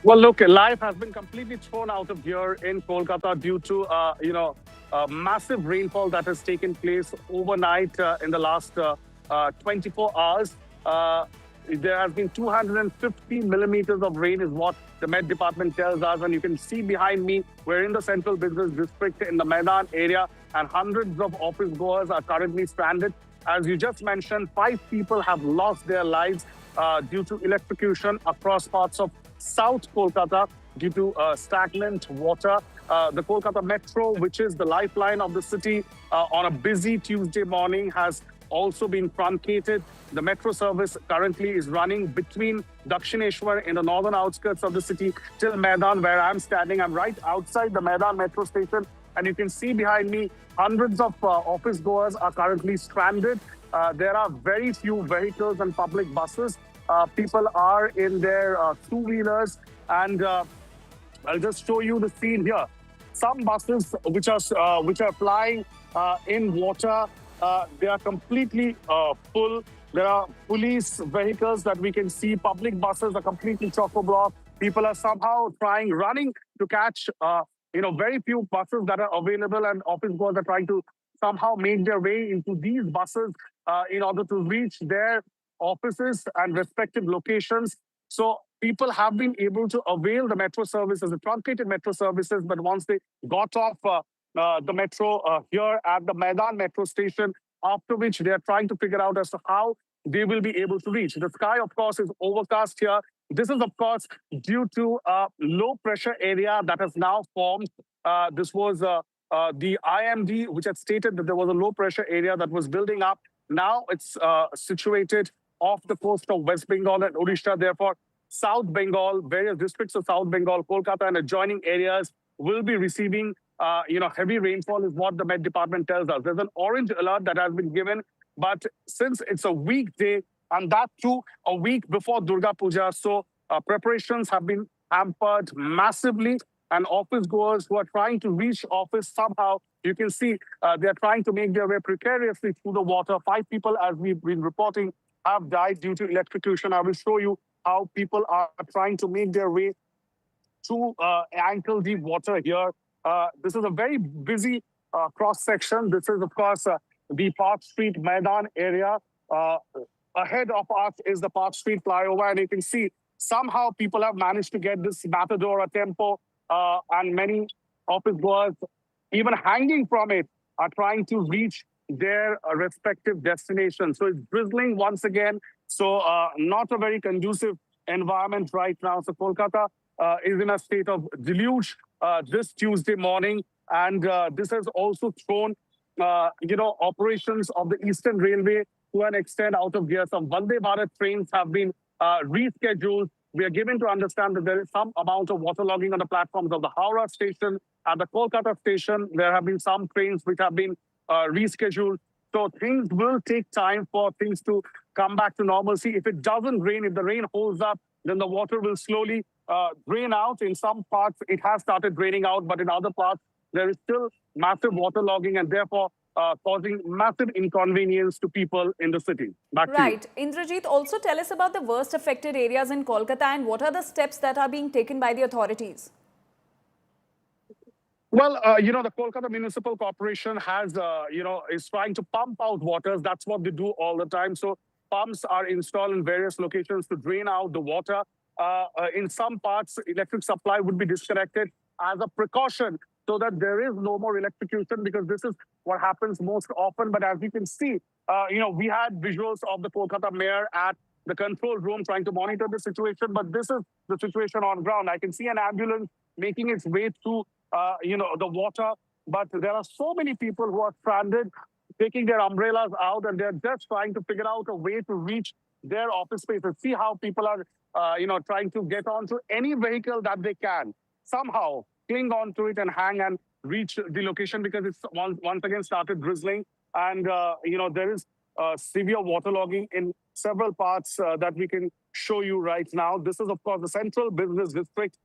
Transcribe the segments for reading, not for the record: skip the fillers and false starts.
Well, look, life has been completely thrown out of gear in Kolkata due to, massive rainfall that has taken place overnight in the last 24 hours. Uh, there has been 250 millimeters of rain, is what the Met Department tells us. And you can see behind me, we're in the central business district in the Maidan area, and hundreds of office goers are currently stranded. As you just mentioned, five people have lost their lives due to electrocution across parts of South Kolkata due to stagnant water. The Kolkata Metro, which is the lifeline of the city, on a busy Tuesday morning, has also been truncated. The metro service currently is running between Dakshineshwar in the northern outskirts of the city till Maidan, where I'm standing. I'm right outside the Maidan metro station, and you can see behind me hundreds of office goers are currently stranded. There are very few vehicles and public buses. People are in their two-wheelers, and I'll just show you the scene here. Some buses which are flying in water, they are completely full. There are police vehicles that we can see. Public buses are completely chock-a-block. People are somehow running to catch, very few buses that are available, and office goers are trying to somehow make their way into these buses in order to reach their offices and respective locations. So people have been able to avail the metro services, the truncated metro services, but once they got off the metro here at the Maidan metro station, after which they are trying to figure out as to how they will be able to reach. The sky, of course, is overcast here. This is, of course, due to a low pressure area that has now formed. This was the IMD, which had stated that there was a low pressure area that was building up. Now it's situated off the coast of West Bengal and Odisha. Therefore, South Bengal, various districts of South Bengal, Kolkata, and adjoining areas will be receiving, heavy rainfall, is what the Met Department tells us. There's an orange alert that has been given, but since it's a weekday, and that too a week before Durga Puja, so preparations have been hampered massively. And office goers who are trying to reach office somehow, you can see they're trying to make their way precariously through the water. Five people, as we've been reporting, have died due to electrocution. I will show you how people are trying to make their way through ankle deep water here. This is a very busy cross section. This is, of course, the Park Street Maidan area. Uh, Ahead of us is the Park Street flyover, and you can see somehow people have managed to get this Matador, a tempo, and many office goers, even hanging from it, are trying to reach their respective destinations. So it's drizzling once again. So not a very conducive environment right now. So Kolkata is in a state of deluge this Tuesday morning, and this has also thrown, operations of the Eastern Railway to an extent out of gear. Some Vande Bharat trains have been rescheduled. We are given to understand that there is some amount of waterlogging on the platforms of the Howrah station. At the Kolkata station, there have been some trains which have been rescheduled. So things will take time for things to come back to normalcy. If it doesn't rain, if the rain holds up, then the water will slowly drain out. In some parts, it has started draining out, but in other parts, there is still massive waterlogging, and therefore causing massive inconvenience to people in the city. Back to you. Right. Indrajit, also tell us about the worst affected areas in Kolkata and what are the steps that are being taken by the authorities? Well, the Kolkata Municipal Corporation has, is trying to pump out waters. That's what they do all the time. So pumps are installed in various locations to drain out the water. In some parts, electric supply would be disconnected as a precaution so that there is no more electrocution, because this is what happens most often. But as you can see, we had visuals of the Kolkata mayor at the control room trying to monitor the situation. But this is the situation on ground. I can see an ambulance making its way through the water. But there are so many people who are stranded, taking their umbrellas out, and they're just trying to figure out a way to reach their office spaces. See how people are, trying to get onto any vehicle that they can, somehow cling onto it and hang and reach the location, because it's once again started drizzling. And, there is severe waterlogging in several parts that we can show you right now. This is, of course, the central business district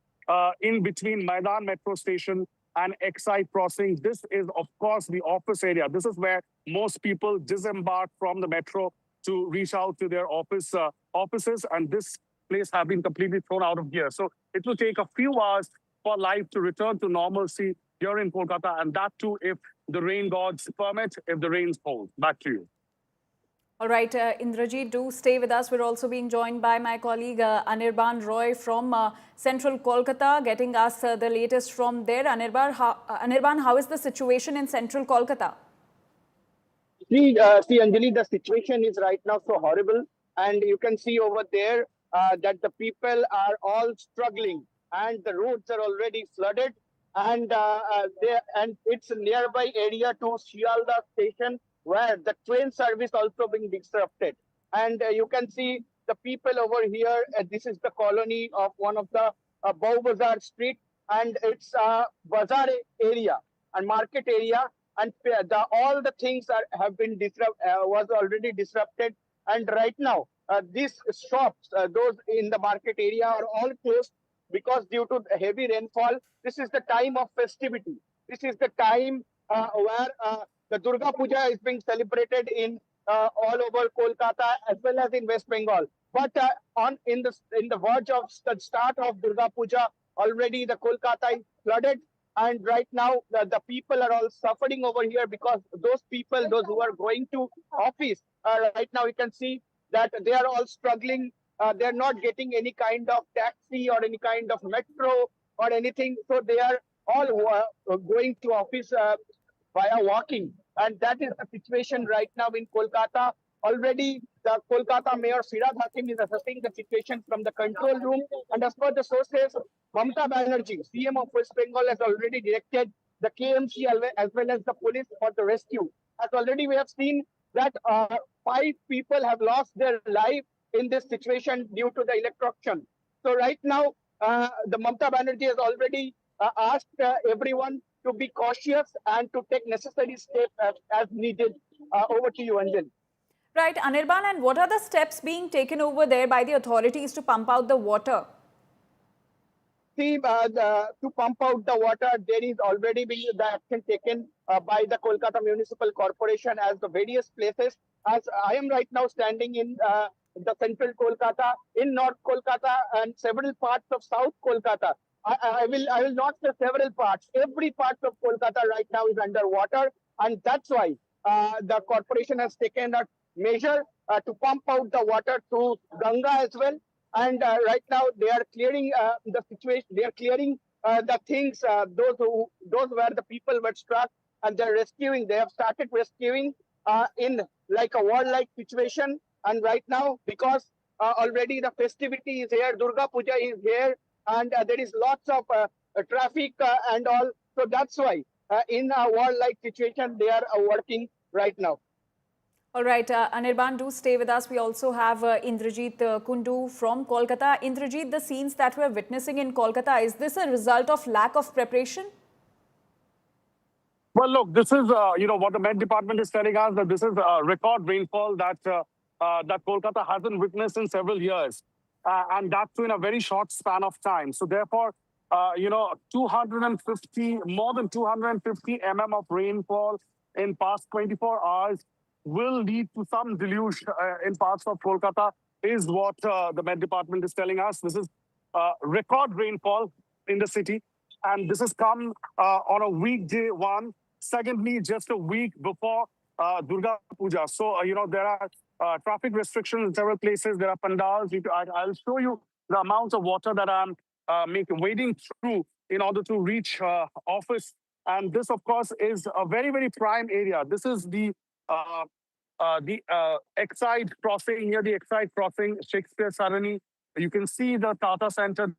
in between Maidan metro station and Excite crossing. This is, of course, the office area. This is where most people disembark from the metro to reach out to their offices. And this place have been completely thrown out of gear. So it will take a few hours for life to return to normalcy here in Kolkata, and that too if the rain gods permit, if the rains hold. Back to you. All right, Indrajit, do stay with us. We're also being joined by my colleague Anirban Roy from Central Kolkata, getting us the latest from there. Anirban, how is the situation in Central Kolkata? See, Anjali, the situation is right now so horrible, and you can see over there that the people are all struggling, and the roads are already flooded, and it's a nearby area to Shialda station where the train service also being disrupted, and you can see the people over here. This is the colony of one of the Bau Bazar street, and it's a bazaar area and market area, and all the things have been was already disrupted, and right now these shops, those in the market area, are all closed because due to the heavy rainfall. This is the time of festivity. This is the time where the Durga Puja is being celebrated in all over Kolkata as well as in West Bengal. But in the verge of the start of Durga Puja, already the Kolkata is flooded, and right now the people are all suffering over here because those people, those who are going to office, right now you can see that they are all struggling. They're not getting any kind of taxi or any kind of metro or anything, so they are all going to office via walking, and that is the situation right now in Kolkata. Already, the Kolkata Mayor Firhad Hakim is assessing the situation from the control room, and as per the sources, Mamata Banerjee, CM of West Bengal, has already directed the KMC as well as the police for the rescue. As already we have seen that 5 people have lost their life in this situation due to the electrocution. So right now, the Mamata Banerjee has already asked everyone to be cautious and to take necessary steps as needed. Over to you, Anjan. Right, Anirban, and what are the steps being taken over there by the authorities to pump out the water? See, to pump out the water, there is already been the action taken by the Kolkata Municipal Corporation as the various places. As I am right now standing in the central Kolkata, in North Kolkata, and several parts of South Kolkata. I will not say several parts. Every part of Kolkata right now is underwater, and that's why the corporation has taken a measure to pump out the water to Ganga as well. And right now they are clearing the situation. They are clearing the things. Those where the people were struck, and they're rescuing. They have started rescuing in like a war-like situation. And right now, because already the festivity is here, Durga Puja is here, and there is lots of traffic and all. So that's why in a war-like situation they are working right now. All right, Anirban, do stay with us. We also have Indrajit Kundu from Kolkata. Indrajit, the scenes that we're witnessing in Kolkata, is this a result of lack of preparation? Well, look, this is, what the Met Department is telling us, that this is a record rainfall that that Kolkata hasn't witnessed in several years. And that too in a very short span of time. So therefore, 250, more than 250 mm of rainfall in past 24 hours will lead to some deluge in parts of Kolkata, is what the Met Department is telling us. This is record rainfall in the city, and this has come on a weekday one. Secondly, just a week before Durga Puja. So, there are traffic restrictions in several places. There are pandals. I'll show you the amounts of water that I'm wading through in order to reach office. And this, of course, is a very, very prime area. This is the Exide crossing, near the Exide crossing, Shakespeare Sarani. You can see the Tata Center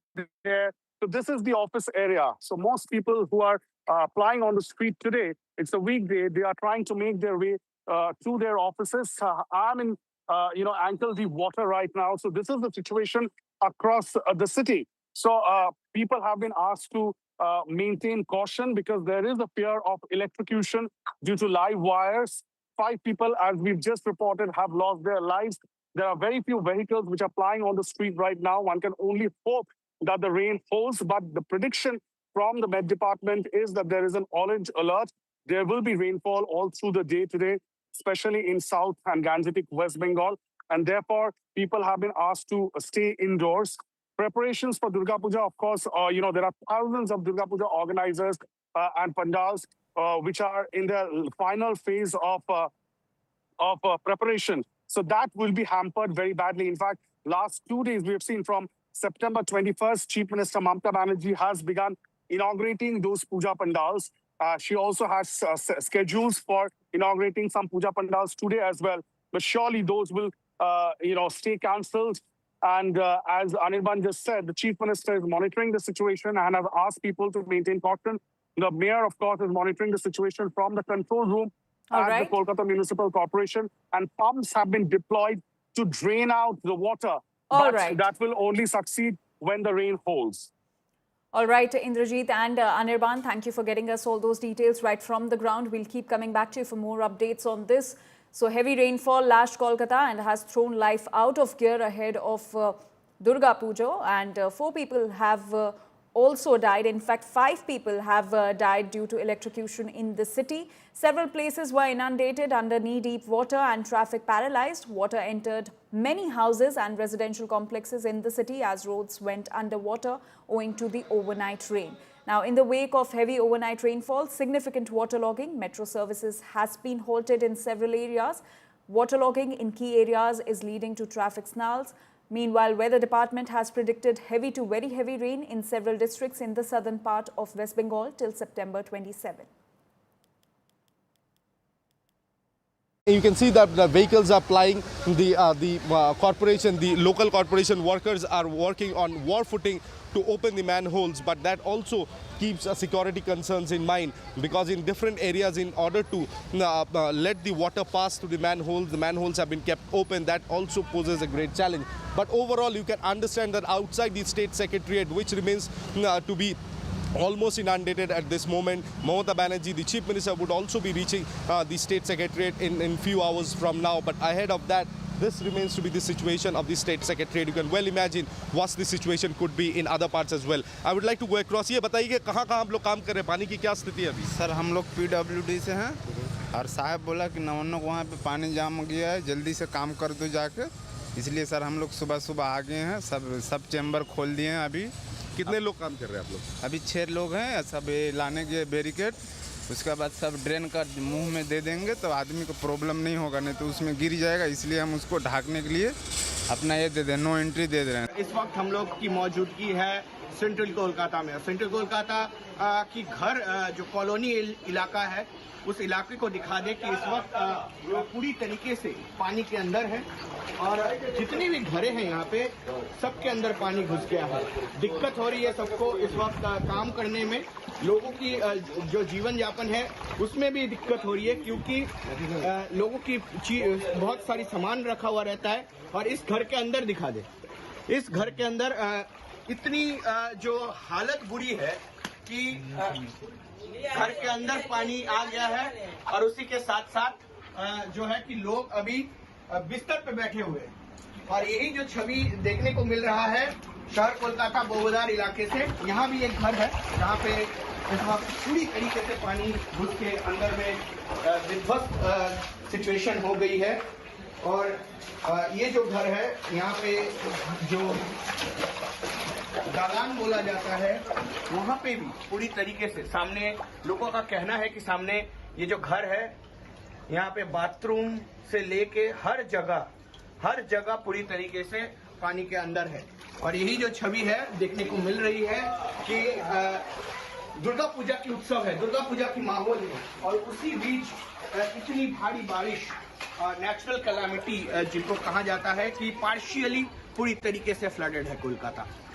there. So this is the office area. So most people who are applying on the street today, it's a weekday, they are trying to make their way to their offices. I'm in, ankle-deep water right now. So this is the situation across the city. So people have been asked to maintain caution because there is a fear of electrocution due to live wires. 5 people, as we've just reported, have lost their lives. There are very few vehicles which are plying on the street right now. One can only hope that the rain holds, but the prediction from the Met Department is that there is an orange alert. There will be rainfall all through the day today, especially in South and Gangetic West Bengal. and therefore people have been asked to stay indoors. Preparations for Durga Puja, of course, there are thousands of Durga Puja organizers and pandals which are in their final phase of preparation. So that will be hampered very badly. In fact, last 2 days we have seen from September 21st, Chief Minister Mamata Banerjee has begun inaugurating those puja pandals. She also has schedules for inaugurating some puja pandals today as well. But surely those will, stay cancelled. And as Anirban just said, the Chief Minister is monitoring the situation and has asked people to maintain caution. The Mayor, of course, is monitoring the situation from the control room at the Kolkata Municipal Corporation. And pumps have been deployed to drain out the water. But that will only succeed when the rain holds. All right, Indrajit and Anirban, thank you for getting us all those details right from the ground. We'll keep coming back to you for more updates on this. So heavy rainfall lashed Kolkata and has thrown life out of gear ahead of Durga Puja, and 4 people have also died. In fact, 5 people have died due to electrocution in the city. Several places were inundated under knee-deep water and traffic paralyzed. Water entered many houses and residential complexes in the city as roads went underwater owing to the overnight rain. Now, in the wake of heavy overnight rainfall, significant waterlogging, metro services has been halted in several areas. Waterlogging in key areas is leading to traffic snarls. Meanwhile, Weather Department has predicted heavy to very heavy rain in several districts in the southern part of West Bengal till September 27. You can see that the vehicles are plying. The local corporation workers are working on war footing to open the manholes, but that also keeps security concerns in mind, because in different areas, in order to let the water pass through the manholes have been kept open. That also poses a great challenge. But overall, you can understand that outside the State Secretariat, which remains to be almost inundated at this moment, Mamata Banerjee, the Chief Minister, would also be reaching the State Secretariat in few hours from now. But ahead of that, this remains to be the situation of the State Secretariat. You can well imagine what the situation could be in other parts as well. I would like to go across. ये बताइए कहाँ आप लोग काम कर रहे हैं, पानी की क्या स्थिति है अभी? सर हम लोग PWD से हैं और साहब बोला कि नवन्नक वहाँ पे पानी जाम गया है, जल्दी से काम कर दो जाके, इसलिए सर हम लोग सुबह आ गए हैं, सब चैम्बर खोल दिए हैं अभी। कितने लोग काम कर रहे हैं आप लोग? अभी 6 लोग हैं, सब लाने के बैरिकेड, उसके बाद सब ड्रेन का मुंह में दे देंगे तो आदमी को प्रॉब्लम नहीं होगा, नहीं तो उसमें गिर जाएगा, इसलिए हम उसको ढाकने के लिए अपना ये दे दें, नो एंट्री दे रहे हैं। इस वक्त हम लोग की मौजूदगी है सेंट्रल कोलकाता में। सेंट्रल कोलकाता की घर जो कॉलोनी इलाका है, उस इलाके को दिखा दे कि इस वक्त पूरी तरीके से पानी के अंदर है और जितनी भी घरें हैं यहाँ पे सबके अंदर पानी घुस गया है। दिक्कत हो रही है सबको इस वक्त काम करने में, लोगों की जो जीवन यापन है उसमें भी दिक्कत हो रही है, क्योंकि लोगों की बहुत सारी सामान रखा हुआ रहता है। और इस घर के अंदर दिखा दे, इस घर के अंदर इतनी जो हालत बुरी है कि घर के अंदर पानी आ गया है और उसी के साथ साथ जो है कि लोग अभी बिस्तर पे बैठे हुए हैं। और यही जो छवि देखने को मिल रहा है शहर कोलकाता बोगदार इलाके से, यहाँ भी एक घर है जहाँ पे इस वक्त पूरी तरीके से पानी घुस के अंदर में विध्वस्त सिचुएशन हो गई है। और ये जो घर है यहाँ पे जो दालान बोला जाता है, वहाँ पे भी पूरी तरीके से सामने लोगों का कहना है कि सामने ये जो घर है यहाँ पे बाथरूम से लेके हर जगह पूरी तरीके से पानी के अंदर है। और यही जो छवि है देखने को मिल रही है कि दुर्गा पूजा की उत्सव है, दुर्गा पूजा की माहौल है और उसी बीच इतनी भारी बारिश, नेचुरल कैलामिटी जिनको कहा जाता है कि पार्शियली पूरी तरीके से फ्लडेड है कोलकाता।